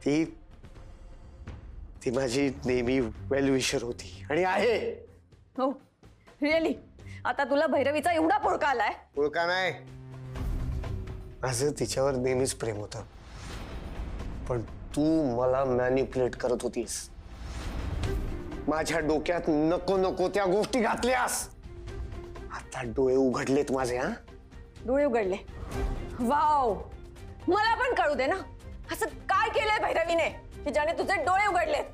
ती ती माझी नेहमी वेल विशर होती आणि आहे. हो रिअली? आता तुला भैरवीचा एवढा पुळका आलाय? ओळखा नाही, माझं तिच्यावर नेहमीच प्रेम होतं, पण तू मला मॅनिप्युलेट करत होतीस. माझ्या डोक्यात नको नको त्या गोष्टी घातल्यास. आता डोळे उघडलेत माझे. हा, डोळे उघडले? वाव, मला पण कळू दे ना, असं काय केलंय भैरवीने की ज्याने तुझे डोळे उघडलेत?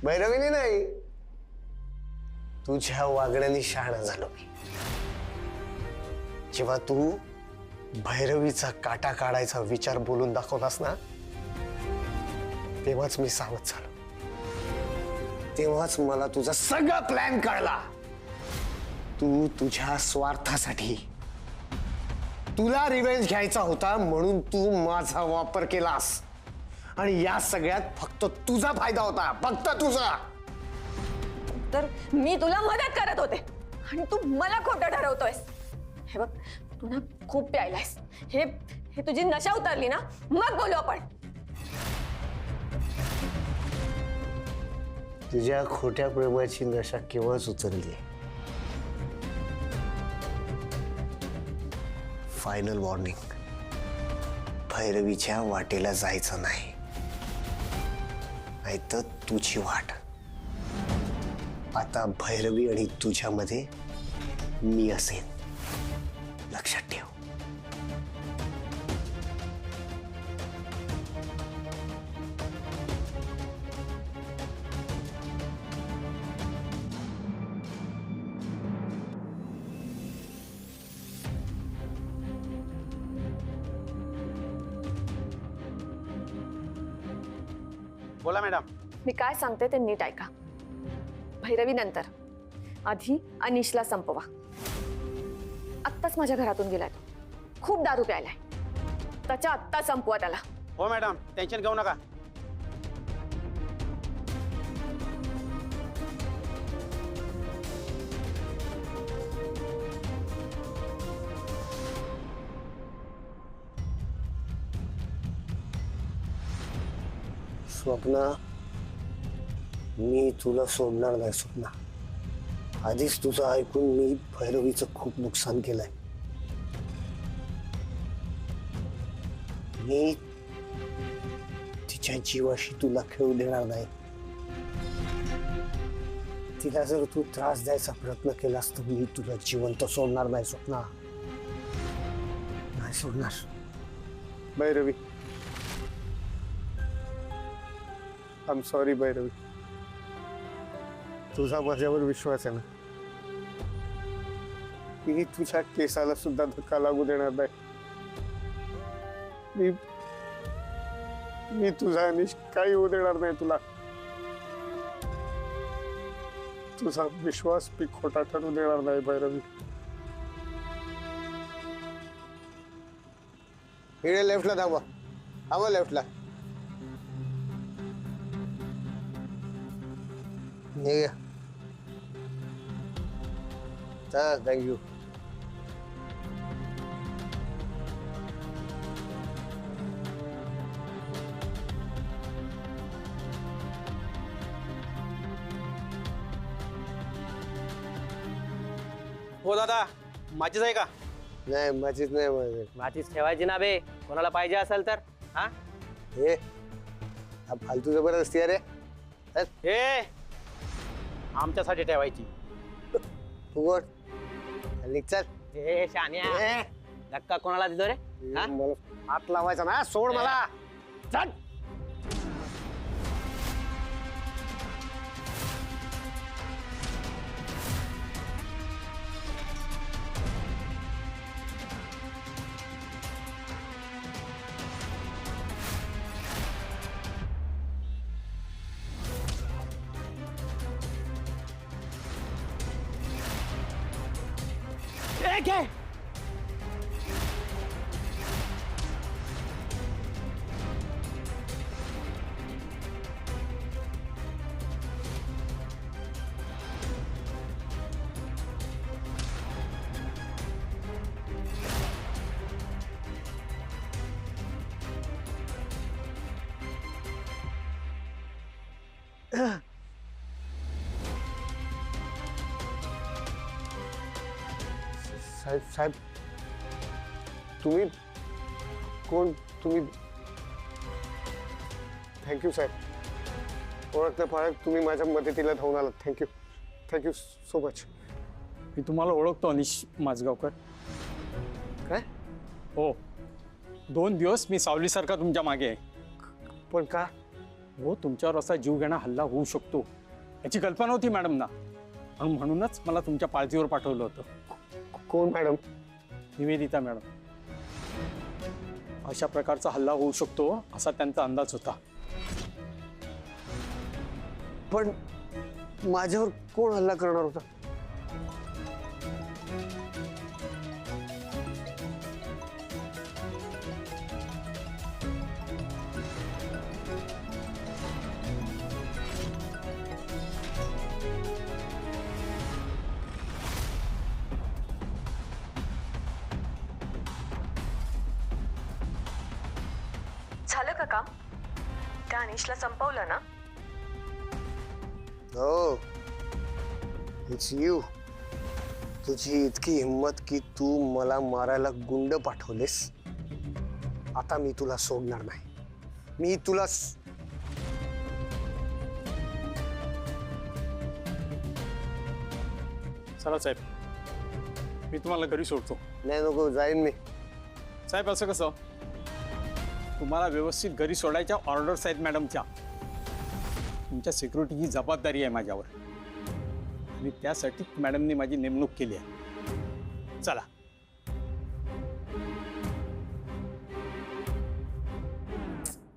भैरवीने नाही, तुझ्या वागण्याने शहाणा झालो मी. जेव्हा तू भैरवीचा काटा काढायचा विचार बोलून दाखवलास ना, तेव्हाच मी सावध झालो. तेव्हाच मला तुझा सगळा प्लॅन कळला. तू तुझ्या स्वार्थासाठी, तुला रिवेंज घ्यायचा होता म्हणून तू माझा वापर केलास, आणि या सगळ्यात फक्त तुझा फायदा होता, फक्त तुझा. तर मी तुला मदत करत होते आणि तू मला खोटं ठरवतोयस. हे बघ, तू ना खूप प्यायलायस. हे हे तुझी नशा उतरली ना, मग बोलू आपण. तुझ्या खोट्या प्रेमाची नशा केव्हाच उतरली. फायनल वॉर्निंग, भैरवीच्या वाटेला जायचं नाही, नाहीतर तुझी वाट. आता भैरवी आणि तुझ्यामध्ये मी असेन, लक्षात ठेव. बोला मॅडम. मी काय सांगते ते नीट ऐका. भैरवी नंतर, आधी अनिशला संपवा. आत्ताच माझ्या घरातून गेलाय तो. खूप दारू प्यायलाय. त्याच्या आत्ता संपवा त्याला. हो मॅडम, टेन्शन घेऊ नका. स्वप्ना, मी तुला सोडणार नाही. स्वप्ना, आधीच तुझं ऐकून मी भैरवीचं खूप नुकसान केलंय. मी तिच्या जीवाशी तुला खेळू देणार नाही. तिला जर तू त्रास द्यायचा प्रयत्न केलास तर मी तुला जिवंत सोडणार नाही. स्वप्ना, नाही सोडणार. Bhairavi, I am sorry Bhairavi. तुझा माझ्यावर विश्वास आहे ना, मी तुझ्या केसाला सुद्धा धक्का लागू देणार नाही. मी तुझा अनिश काही होऊ देणार नाही तुला. तुझा विश्वास मी खोटा ठरू देणार नाही भैरवी. इकडे लेफ्टला धावा. हवं लेफ्टला. थँक्यू. हो दादा, माझीच आहे का? नाही, माझीच नाही. माझी माचीस ठेवायची ना बे, कोणाला पाहिजे असेल तर. हा, हे फालतू जबरदस्ती अरे. हे आमच्यासाठी ठेवायची. उघड, चल. ए शान्या, धक्का कोणाला देतो रे? हा? मला हात लावायचा ना, सोड मला. चल. घे. साहेब साहेब तुम्ही कोण तुम्ही थँक्यू साहेब ओळखते पाळख तुम्ही माझ्या मदतीला धावून आलात थँक्यू सो मच मी तुम्हाला ओळखतो अनिश माझगावकर. काय हो, 2 दिवस मी सावलीसारखा तुमच्या मागे आहे. पण का हो, तुमच्यावर असा जीवघेणा हल्ला होऊ शकतो याची कल्पना होती मॅडमना, आणि म्हणूनच मला तुमच्या पाळतीवर पाठवलं होतं. कोण मॅडम निवेदिता मॅडम. अशा प्रकारचा हल्ला होऊ शकतो असा त्यांचा अंदाज होता. पण माझ्यावर कोण हल्ला करणार होता झालं का काम? त्या अनिशला संपवलं ना? हो इट्स यू. तुझी इतकी हिंमत की तू मला मारायला गुंड पाठवलेस. आता मी तुला सोडणार नाही. मी तुला चला साहेब, मी तुम्हाला घरी सोडतो. नाही नको जाईन मी. साहेब असं कसं? तुम्हाला व्यवस्थित घरी सोडायच्या ऑर्डर्स आहेत मॅडमच्या. तुमच्या सिक्युरिटीची जबाबदारी आहे माझ्यावर, आणि त्यासाठी मॅडमनी माझी नेमणूक केली आहे. चला.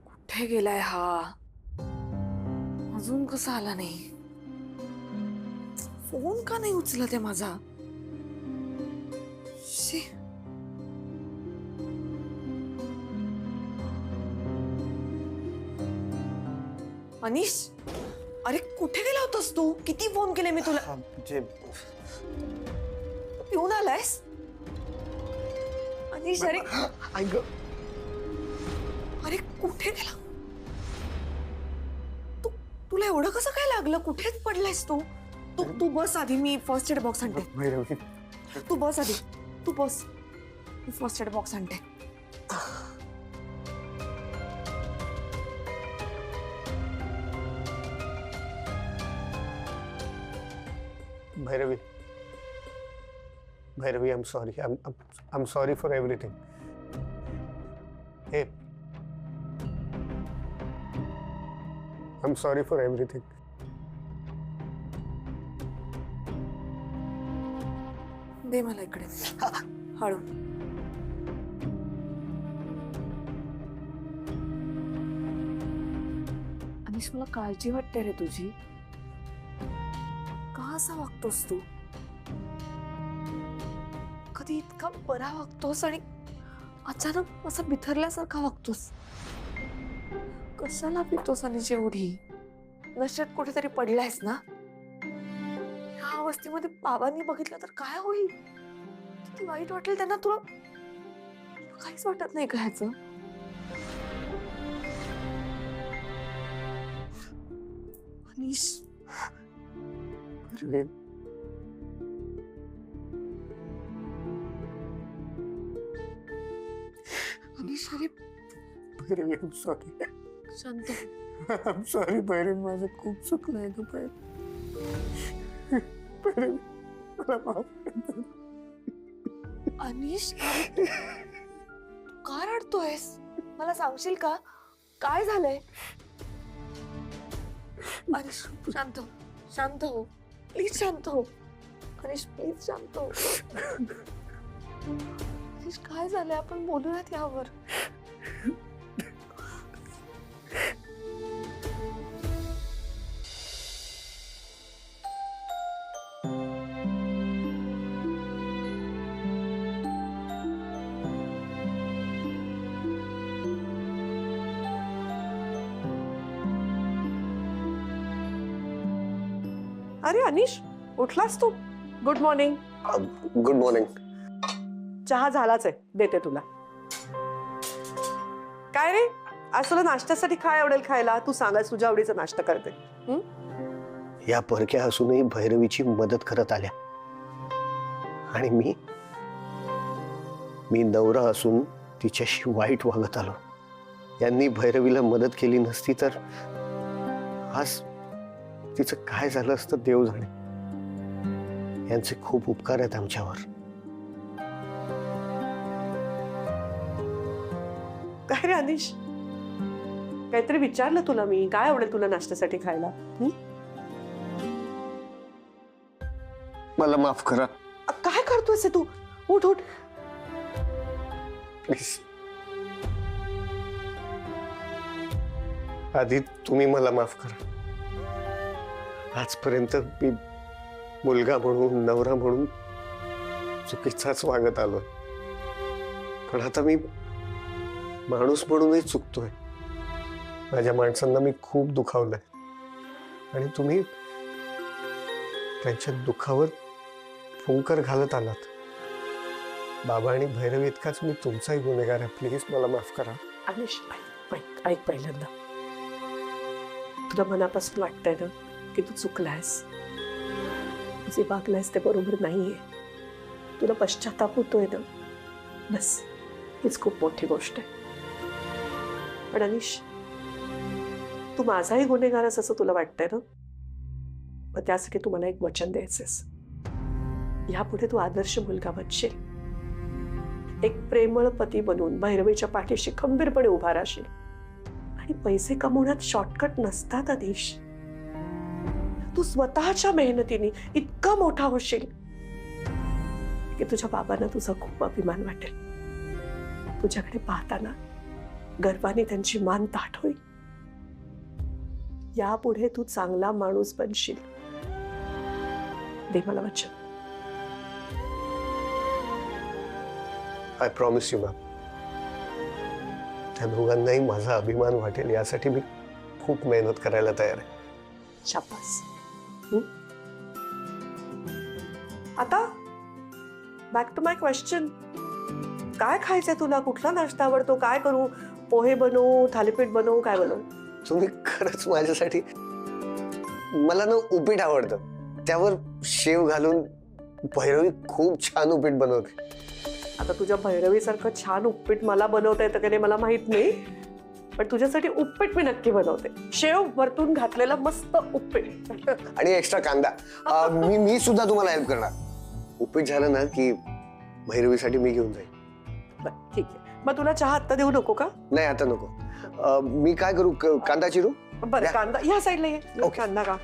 कुठे गेलाय हा? अजून कसा आला नाही? फोन का नाही उचलत आहे माझा? शी. अनिश, अरे कुठे गेला होतास तू? किती फोन केले मी तुला. म्हणजे पिऊन आलायस? अनिश अरे ऐक अरे कुठे गेला तू? तुला एवढं कसं काय लागलं? कुठेच पडलायस तू? तू तू बस आधी, मी फर्स्ट एड बॉक्स आणते. भैरवी तू बस आधी, तू बस. मी फर्स्ट एड बॉक्स आणते. Bhairavi Bhairavi I'm sorry. I'm sorry for everything. Hey, I'm sorry for everything. दे मला इकडे हळू. अनिश मला काळजी वाटते रे तुझी. का असा वागतोस तू? कधी इतका बरा वागतोस आणि अचानक असं बिथरल्यासारखा वागतोस. कशाला पितोस अनिश एवढी? नशेत कुठेतरी पडलायस ना? ह्या अवस्थेमध्ये बाबांनी बघितलं तर काय होईल? किती वाईट वाटेल त्यांना. तुला काहीच वाटत नाही का ह्याचं? अनिश भैरवी अनिश अरे भैरवी I'm sorry. शांत. I'm sorry भैरवी, माझं खूप चुकलं आहे. भैरवी मला माफ कर. अनिश अरे तू का रडतोयस? मला सांगशील का काय झालंय? अनिश शांत हो, शांत हो, प्लीज शांत हो. अनिश प्लीज शांत हो. अनिश काय झालंय? आपण बोलूयात यावर. अरे अनिश, उठलास तू? Good morning. Good morning. चहा झालाच आहे, देते तुला. काय रे, आज तुला नाश्त्यासाठी काय आवडेल खायला? तू सांगायस तुझ्या आवडीचा नाश्ता करते. या परक्या असूनही भैरवीची मदत करत आल्या आणि मी नवरा असून तिच्याशी वाईट वागत आलो. यांनी भैरवीला मदत केली नसती तर आज तिचं काय झालं असतं देव जाणे. यांचे खूप उपकार आहेत आमच्यावर. काय रे अनिश, काहीतरी विचारलं तुला मी, काय आवडेल तुला नाश्त्यासाठी खायला? मला माफ करा काय करतोयस हे तू? उठ उठ. प्लीज. आधी तुम्ही मला माफ करा. आजपर्यंत मी मुलगा म्हणून नवरा म्हणून चुकीचाच वागत आलोय. पण आता मी माणूस म्हणूनही चुकतोय. माझ्या माणसांना मी खूप दुखावलंय आणि तुम्ही त्यांच्या दुःखावर फुंकर घालत आलात. बाबा आणि भैरवी इतकाच मी तुमचाही गुन्हेगार आहे. प्लीज मला माफ करा. अनिश, ऐक पहिल्यांदा. तुला मनापासून वाटतंय ना की तू चुकलायस, जे वागलायस ते बरोबर नाहीये, तुला पश्चाताप होतोय ना, बस हीच खूप मोठी गोष्ट आहे. पण अनिश, तू माझाही गुन्हेगारच असं तुला वाटतंय ना, मग त्यासाठी तू मला एक वचन द्यायचंस. यापुढे तू आदर्श मुलगा बनशील, एक प्रेमळ पती बनून भैरवीच्या पाठीशी खंबीरपणे उभा राहशील. आणि पैसे कमवण्यात शॉर्टकट नसतात अनिश. तू स्वतःच्या मेहनतीने इतका मोठा होशील की तुझ्या बाबांना तुझा खूप अभिमान वाटेल. तुझ्याकडे पाहताना गर्वाने त्यांची मान ताठ होईल. यापुढे तू चांगला माणूस बनशील. दे मला वचन. I promise you ma'am. त्या दोघांनाही माझा अभिमान वाटेल यासाठी मी खूप मेहनत करायला तयार आहे. शाबास. आता बॅक टू माय क्वेश्चन. काय खायचंय तुला? कुठला नाश्ता आवडतो? काय करू? पोहे बनवू, थालीपीठ बनवू, काय बनवू? तुम्ही खरंच माझ्यासाठी. मला ना उपीट आवडतं. त्यावर शेव घालून भैरवी खूप छान उपीट बनवते. आता तुझ्या भैरवीसारखं छान उपीट मला बनवता येतं का नाही मला माहित नाही, पण तुझ्यासाठी उपीट मी नक्की बनवते. शेव वरतून घातलेला मस्त उपीट आणि एक्स्ट्रा कांदा. मी सुद्धा तुम्हाला हेल्प करणार. उपीट झालं ना की भैरवीसाठी मी घेऊन जाईल. बरं, ठीक आहे. मग तुला चहा आत्ता देऊ नको का? नाही आता नको. मी काय करू? कांदा चिरू? बरं, द्या. कांदा या साईडला ये. ओके. कांदा का?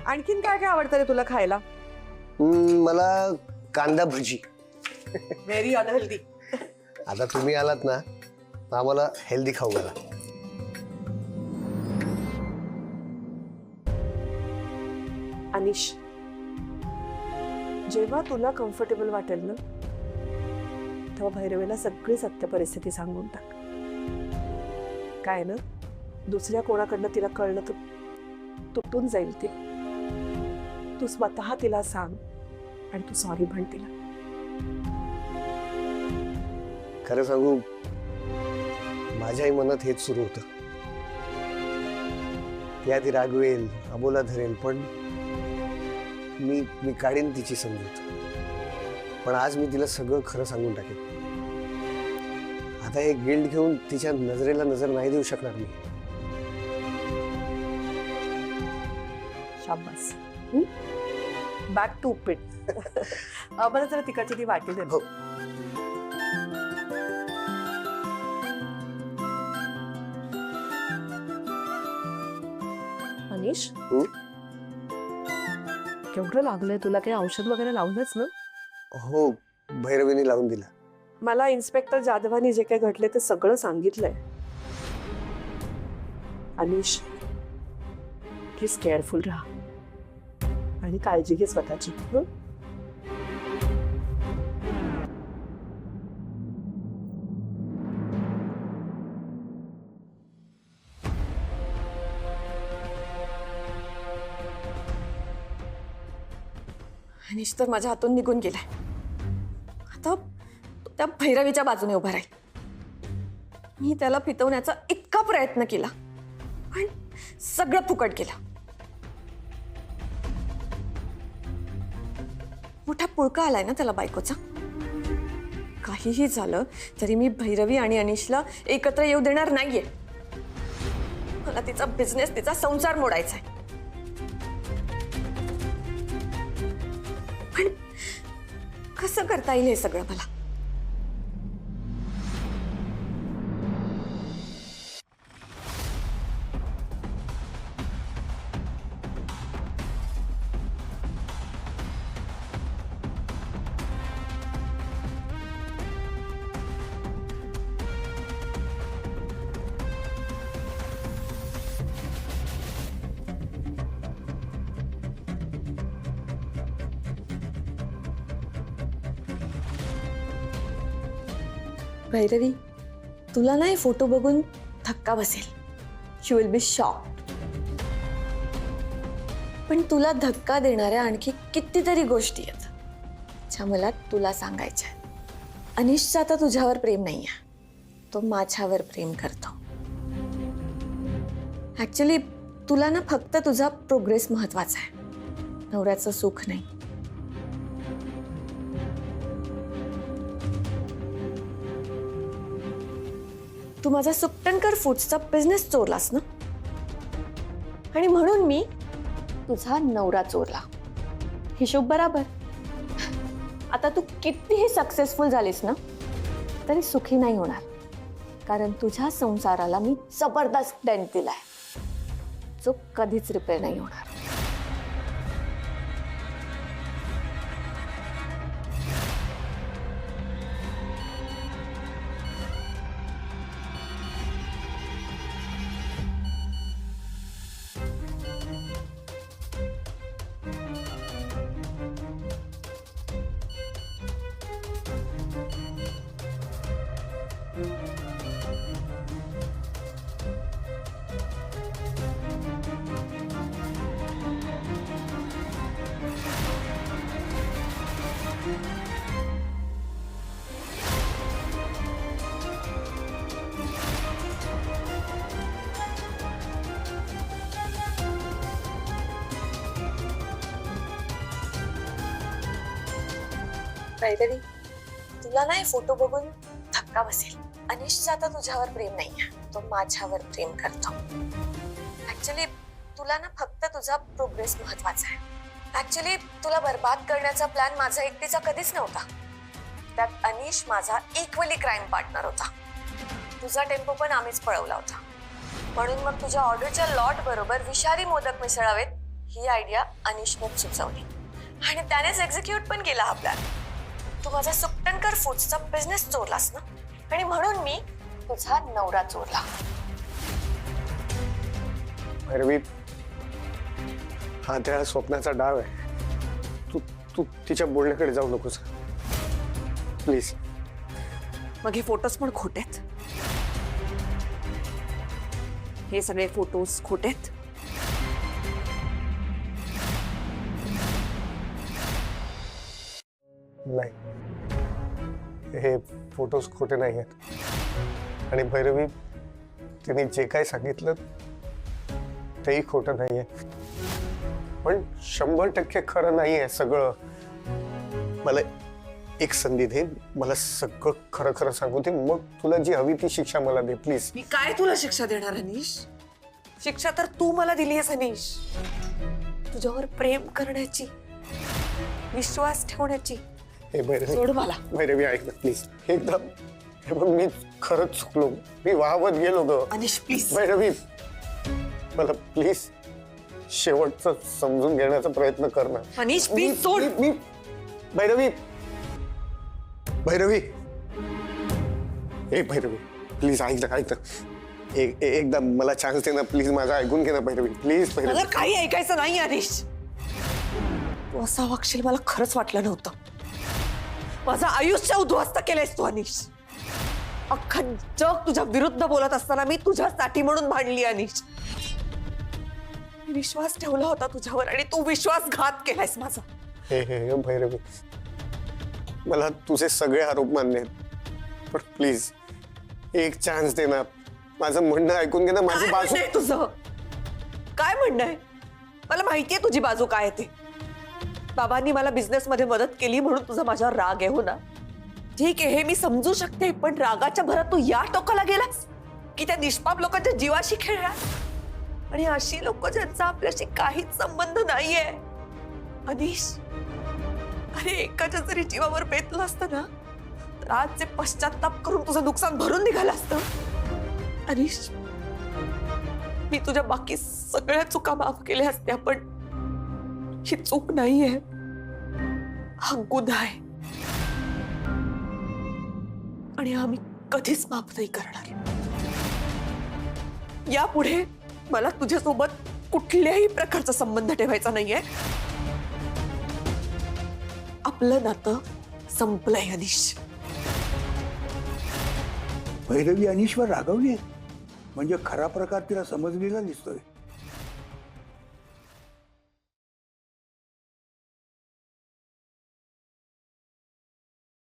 आणखीन काय काय आवडतं रे तुला खायला? मला कांदा भजी. Very unhealthy. आता तुम्ही आलात ना, आम्हाला हेल्दी खाऊ घाला. अनिश, जेव्हा तुला कम्फर्टेबल वाटेल ना, तेव्हा भैरवीला सगळी सत्य परिस्थिती सांगून टाक. काय ना, दुसऱ्या कोणाकडनं तिला कळलं तर तुटून जाईल ती. तू स्वतः तिला सांग आणि तू सॉरी म्हण तिला. खरं सांगू, माझ्याही मनात हेच सुरू होतं. ती आधी रागवेल, अबोला धरेल, पण मी काढीन तिची समजूत. पण आज मी तिला सगळं खरं सांगून टाकेन. आता हे गिल्ट घेऊन तिच्या नजरेला नजर नाही देऊ शकणार मी. शाबास. बॅक टू उपीट. मला जरा तिकडची ती वाटी दे. हो. अनिश, केवढं लागलंय तुला? काही औषध वगैरे लावलंच ना? हो, भैरवीने लावून दिला. मला इन्स्पेक्टर जाधवानी जे काही घडले ते सगळं सांगितलंय. अनिश, प्लीज केअरफुल राहा आणि काळजी घे स्वतःची. अनिश तर माझ्या हातून निघून गेलाय. आता तो त्या भैरवीच्या बाजूने उभा राहील. मी त्याला फितवण्याचा इतका प्रयत्न केला पण सगळं फुकट गेलं. मोठा पुळका आलाय ना त्याला बायकोचा. काहीही झालं तरी मी भैरवी आणि अनिशला एकत्र येऊ देणार नाहीये. मला तिचा बिझनेस, तिचा संसार मोडायचा आहे. पण कसं करता येईल हे सगळं मला? भैरवी, तुला ना हे फोटो बघून धक्का बसेल. You will be shocked. पण तुला धक्का देणाऱ्या आणखी कितीतरी गोष्टी आहेत ज्या मला तुला सांगायच्या आहेत. अनिशचं आता तुझ्यावर प्रेम नाहीये, तो माझ्यावर प्रेम करतो. ऍक्च्युली तुला ना फक्त तुझा प्रोग्रेस महत्वाचा आहे, नवऱ्याचं सुख नाही. तू माझा सुकटनकर फूड्सचा बिझनेस चोरलास ना, आणि म्हणून मी तुझा नवरा चोरला. हिशोब बराबर. आता तू कितीही सक्सेसफुल झालीस ना तरी सुखी नाही होणार, कारण तुझ्या संसाराला मी जबरदस्त डेंट दिलाय जो कधीच रिपेअर नाही होणार. भैरवी, तुला ना हे फोटो बघून धक्का बसेल. अनिशचं आता तुझ्यावर प्रेम नाहीये, तो माझ्यावर प्रेम करतो. ऍक्च्युली तुला ना फक्त तुझा प्रोग्रेस महत्वाचा आहे. ऍक्च्युली तुला बर्बाद करण्याचा प्लॅन माझा एकटीचा कधीच नव्हता. त्यात अनिश माझा इक्वली क्राईम पार्टनर होता. तुझा टेम्पो पण आम्हीच पळवला होता. म्हणून मग तुझ्या ऑर्डरच्या लॉट बरोबर विषारी मोदक मिसळावेत ही आयडिया अनिशनेच सुचवली आणि त्यानेच एक्झिक्यूट पण केला हा प्लॅन. तू माझा सुकटनकर फूड्सचा बिझनेस चोरलास ना, आणि म्हणून मी तुझा नवरा चोरला. भैरवी, हा त्या स्वप्नाचा डाव आहे. तू तू तिच्या बोलण्याकडे जाऊ नकोस प्लीज. मग हे फोटोज पण खोटेत. हे सगळे फोटोज खोटेत. नाही, हे फोटोज खोटे नाही आहेत. आणि भैरवी, तिने जे काय सांगितलं तेही खोटं नाहीये, पण 100% खरं नाहीये सगळं. मला एक संधी दे, मला सगळं खरं खरं सांगू दे, मग तुला जी हवी ती शिक्षा मला दे प्लीज. मी काय तुला शिक्षा देणार अनिश? शिक्षा तर तू मला दिली आहेस अनिश. तुझ्यावर प्रेम करण्याची, विश्वास ठेवण्याची. हे भैरवी, सोड मला. भैरवी ऐक ना प्लीज. एकदा हे बघ, मी खरंच चुकलो, मी वाहवत गेलो ग. अनिश प्लीज. भैरवी, मला प्लीज शेवटचं समजून घेण्याचा प्रयत्न कर ना. अनिश प्लीज सोड. मी भैरवी, भैरवी, हे भैरवी प्लीज ऐक ना, ऐक ना. एकदा मला चान्स दे ना प्लीज. माझं ऐकून घे ना भैरवी, प्लीज. भैरवी, मला काही ऐकायचं नाही अनिश. तू असा वागशील मला खरंच वाटलं नव्हतं. माझं आयुष्य उद्ध्वस्त केलंयस तू अनिश. अख्खं जग तुझ्या विरुद्ध बोलत असताना मी तुझ्यासाठी म्हणून भांडली अनिश. मी विश्वास ठेवला होता तुझ्यावर आणि तू विश्वासघात केलायस माझा. हे हे भैरवी, मला तुझे सगळे आरोप मान्य आहेत, पण प्लीज एक चान्स दे ना. माझं म्हणणं ऐकून घे ना. माझी काय बाजू म्हणणं आहे तुझं? काय म्हणणं आहे? मला माहितीये तुझी बाजू काय आहे ते. बाबांनी मला बिझनेस मध्ये मदत केली म्हणून तुझा माझ्यावर राग आहे, हो ना? ठीक आहे, हे मी समजू शकते, पण रागाच्या भरात तू या टोकाला गेलास की त्या निष्पाप लोकांच्या जीवाशी खेळलास. आणि अशी लोक ज्यांचा आपल्याशी काहीच संबंध नाहीये. अनिश, अरे एकाच्या जरी जीवावर बेतलं असतं ना तर आज जे पश्चाताप करून तुझं नुकसान भरून निघालं असतं. अनिश, मी तुझ्या बाकी सगळ्या चुका माफ केल्या असत्या, पण ही चूक नाहीये, हा गुन्हा आहे. आणि आम्ही कधीच माफ नाही करणार. यापुढे मला तुझ्यासोबत कुठल्याही प्रकारचा संबंध ठेवायचा नाहीये. आपलं नातं संपलंय अनिश. भैरवी अनिशवर रागवली म्हणजे खरा प्रकार तिला समजलेला दिसतोय.